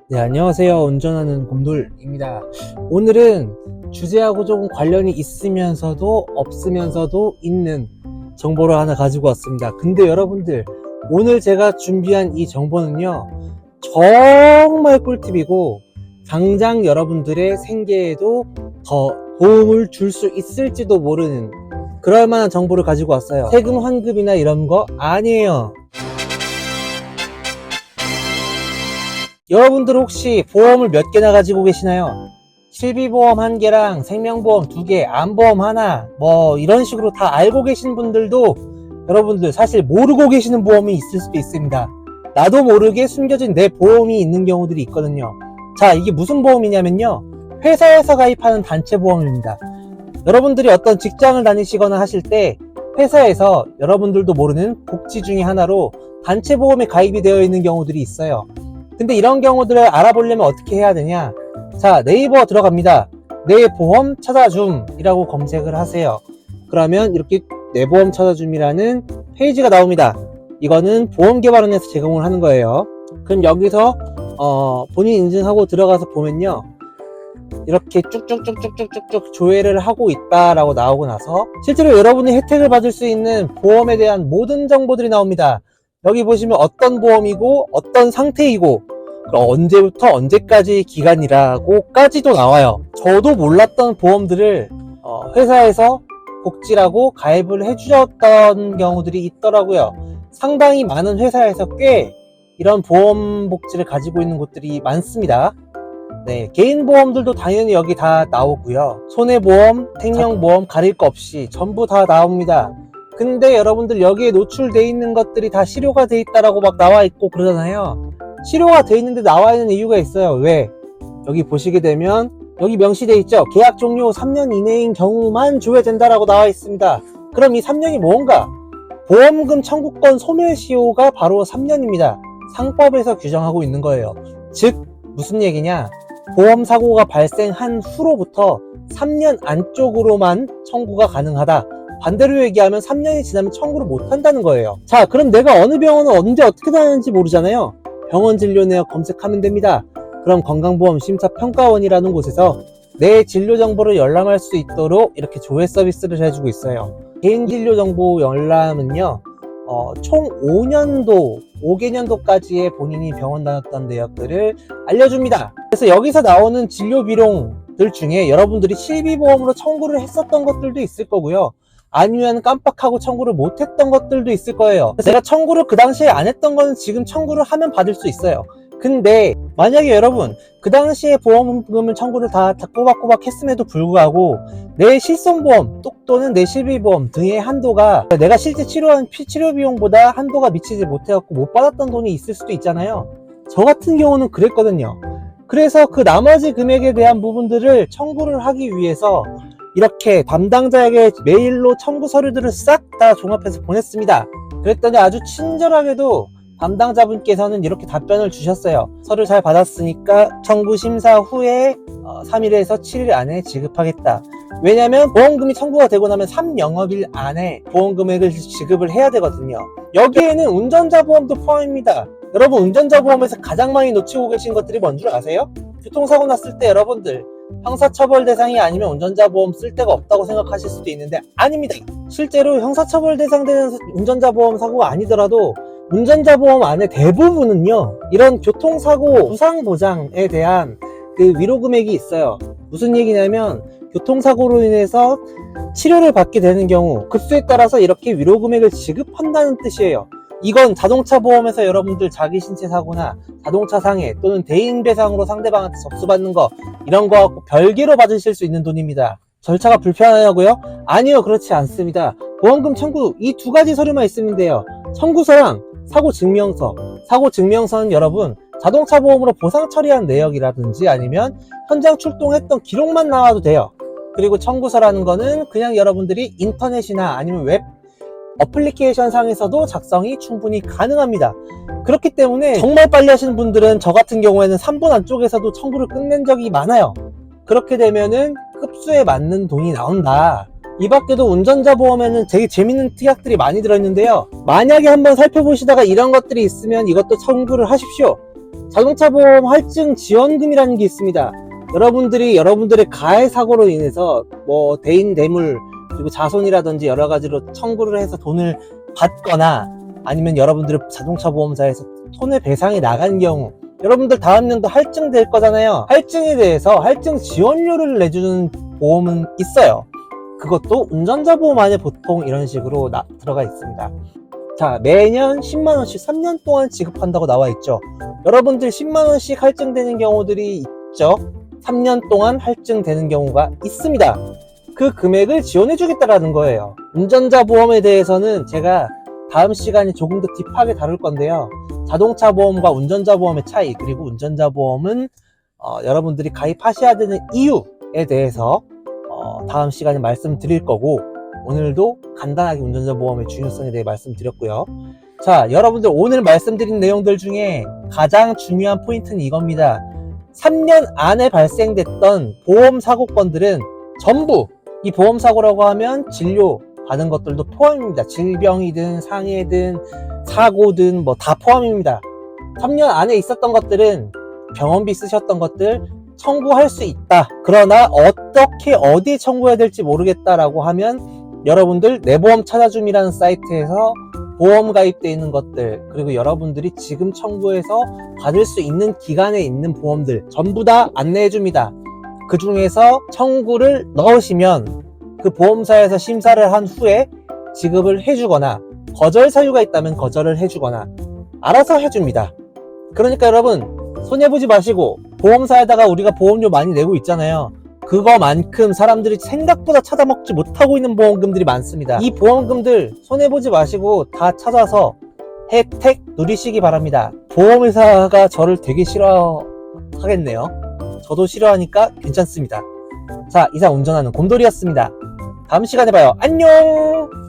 네, 안녕하세요. 운전하는 곰돌입니다. 오늘은 주제하고 조금 관련이 있으면서도 없으면서도 있는 정보를 하나 가지고 왔습니다. 근데 여러분들, 오늘 제가 준비한 이 정보는요, 정말 꿀팁이고, 당장 여러분들의 생계에도 더 도움을 줄 수 있을지도 모르는 그럴 만한 정보를 가지고 왔어요. 세금 환급이나 이런 거 아니에요. 여러분들 혹시 보험을 몇 개나 가지고 계시나요? 실비보험 1개랑 생명보험 2개, 암보험 하나, 뭐 이런 식으로 다 알고 계신 분들도 여러분들 사실 모르고 계시는 보험이 있을 수도 있습니다. 나도 모르게 숨겨진 내 보험이 있는 경우들이 있거든요. 자, 이게 무슨 보험이냐면요, 회사에서 가입하는 단체 보험입니다. 여러분들이 어떤 직장을 다니시거나 하실 때 회사에서 여러분들도 모르는 복지 중에 하나로 단체 보험에 가입이 되어 있는 경우들이 있어요. 근데 이런 경우들을 알아보려면 어떻게 해야 되냐? 자, 네이버 들어갑니다. 내 보험 찾아줌 이라고 검색을 하세요. 그러면 이렇게 내 보험 찾아줌이라는 페이지가 나옵니다. 이거는 보험개발원에서 제공을 하는 거예요. 그럼 여기서 본인 인증하고 들어가서 보면요, 이렇게 쭉쭉쭉쭉쭉쭉 조회를 하고 있다라고 나오고 나서 실제로 여러분이 혜택을 받을 수 있는 보험에 대한 모든 정보들이 나옵니다. 여기 보시면 어떤 보험이고 어떤 상태이고 언제부터 언제까지 기간이라고까지도 나와요. 저도 몰랐던 보험들을 회사에서 복지라고 가입을 해주셨던 경우들이 있더라고요. 상당히 많은 회사에서 꽤 이런 보험 복지를 가지고 있는 곳들이 많습니다. 네, 개인 보험들도 당연히 여기 다 나오고요. 손해보험, 생명보험 가릴 거 없이 전부 다 나옵니다. 근데 여러분들 여기에 노출돼 있는 것들이 다 실효가 돼 있다라고 막 나와 있고 그러잖아요. 실효가 돼 있는데 나와 있는 이유가 있어요. 왜? 여기 보시게 되면 여기 명시돼 있죠. 계약 종료 3년 이내인 경우만 조회된다라고 나와 있습니다. 그럼 이 3년이 뭔가? 보험금 청구권 소멸시효가 바로 3년입니다. 상법에서 규정하고 있는 거예요. 즉 무슨 얘기냐? 보험 사고가 발생한 후로부터 3년 안쪽으로만 청구가 가능하다. 반대로 얘기하면 3년이 지나면 청구를 못 한다는 거예요. 자, 그럼 내가 어느 병원을 언제 어떻게 다녔는지 모르잖아요. 병원 진료 내역 검색하면 됩니다. 그럼 건강보험심사평가원이라는 곳에서 내 진료 정보를 열람할 수 있도록 이렇게 조회 서비스를 해주고 있어요. 개인 진료 정보 열람은요, 총 5개년도까지의 본인이 병원 다녔던 내역들을 알려줍니다. 그래서 여기서 나오는 진료 비용들 중에 여러분들이 실비보험으로 청구를 했었던 것들도 있을 거고요. 아니면 깜빡하고 청구를 못했던 것들도 있을 거예요. 내가 청구를 그 당시에 안 했던 거는 지금 청구를 하면 받을 수 있어요. 근데 만약에 여러분 그 당시에 보험금을 청구를 다 꼬박꼬박 했음에도 불구하고 내 실손보험 또는 내 실비보험 등의 한도가 내가 실제 치료한 치료 비용보다 한도가 미치지 못해갖고 못 받았던 돈이 있을 수도 있잖아요. 저 같은 경우는 그랬거든요. 그래서 그 나머지 금액에 대한 부분들을 청구를 하기 위해서 이렇게 담당자에게 메일로 청구 서류들을 싹 다 종합해서 보냈습니다. 그랬더니 아주 친절하게도 담당자분께서는 이렇게 답변을 주셨어요. 서류 잘 받았으니까 청구 심사 후에 3일에서 7일 안에 지급하겠다. 왜냐면 보험금이 청구가 되고 나면 3영업일 안에 보험금액을 지급을 해야 되거든요. 여기에는 운전자 보험도 포함입니다. 여러분, 운전자 보험에서 가장 많이 놓치고 계신 것들이 뭔 줄 아세요? 교통사고 났을 때 여러분들 형사처벌 대상이 아니면 운전자 보험 쓸 데가 없다고 생각하실 수도 있는데 아닙니다. 실제로 형사처벌 대상되는 운전자 보험 사고가 아니더라도 운전자 보험 안에 대부분은요, 이런 교통사고 부상보장에 대한 그 위로 금액이 있어요. 무슨 얘기냐면 교통사고로 인해서 치료를 받게 되는 경우 급수에 따라서 이렇게 위로 금액을 지급한다는 뜻이에요. 이건 자동차 보험에서 여러분들 자기 신체 사고나 자동차 상해 또는 대인 배상으로 상대방한테 접수받는 거 이런 거 갖고 별개로 받으실 수 있는 돈입니다. 절차가 불편하냐고요? 아니요, 그렇지 않습니다. 보험금 청구 이 두 가지 서류만 있으면 돼요. 청구서랑 사고증명서. 사고증명서는 여러분 자동차 보험으로 보상 처리한 내역이라든지 아니면 현장 출동했던 기록만 나와도 돼요. 그리고 청구서라는 거는 그냥 여러분들이 인터넷이나 아니면 웹 어플리케이션 상에서도 작성이 충분히 가능합니다. 그렇기 때문에 정말 빨리 하시는 분들은 저 같은 경우에는 3분 안쪽에서도 청구를 끝낸 적이 많아요. 그렇게 되면은 급수에 맞는 돈이 나온다. 이 밖에도 운전자 보험에는 되게 재밌는 특약들이 많이 들어있는데요. 만약에 한번 살펴보시다가 이런 것들이 있으면 이것도 청구를 하십시오. 자동차 보험 할증 지원금이라는 게 있습니다. 여러분들이 여러분들의 가해 사고로 인해서 뭐 대인 대물 그리고 자손이라든지 여러 가지로 청구를 해서 돈을 받거나 아니면 여러분들의 자동차 보험사에서 손해배상이 나간 경우 여러분들 다음 년도 할증될 거잖아요. 할증에 대해서 할증 지원료를 내주는 보험은 있어요. 그것도 운전자 보험 안에 보통 이런 식으로 들어가 있습니다. 자, 매년 10만원씩 3년 동안 지급한다고 나와 있죠. 여러분들 10만원씩 할증되는 경우들이 있죠. 3년 동안 할증되는 경우가 있습니다. 그 금액을 지원해 주겠다라는 거예요. 운전자 보험에 대해서는 제가 다음 시간에 조금 더 딥하게 다룰 건데요. 자동차 보험과 운전자 보험의 차이, 그리고 운전자 보험은 여러분들이 가입하셔야 되는 이유에 대해서 다음 시간에 말씀드릴 거고, 오늘도 간단하게 운전자 보험의 중요성에 대해 말씀드렸고요. 자, 여러분들 오늘 말씀드린 내용들 중에 가장 중요한 포인트는 이겁니다. 3년 안에 발생됐던 보험 사고건들은 전부, 이 보험 사고라고 하면 진료 받은 것들도 포함입니다. 질병이든 상해든 사고든 뭐 다 포함입니다. 3년 안에 있었던 것들은 병원비 쓰셨던 것들 청구할 수 있다. 그러나 어떻게 어디에 청구해야 될지 모르겠다라고 하면 여러분들 내보험 찾아줌이라는 사이트에서 보험 가입되어 있는 것들, 그리고 여러분들이 지금 청구해서 받을 수 있는 기간에 있는 보험들 전부 다 안내해 줍니다. 그 중에서 청구를 넣으시면 그 보험사에서 심사를 한 후에 지급을 해주거나 거절 사유가 있다면 거절을 해주거나 알아서 해줍니다. 그러니까 여러분 손해보지 마시고, 보험사에다가 우리가 보험료 많이 내고 있잖아요. 그거만큼 사람들이 생각보다 찾아먹지 못하고 있는 보험금들이 많습니다. 이 보험금들 손해보지 마시고 다 찾아서 혜택 누리시기 바랍니다. 보험회사가 저를 되게 싫어하겠네요. 저도 싫어하니까 괜찮습니다. 자, 이상 운전하는 곰돌이였습니다. 다음 시간에 봐요. 안녕!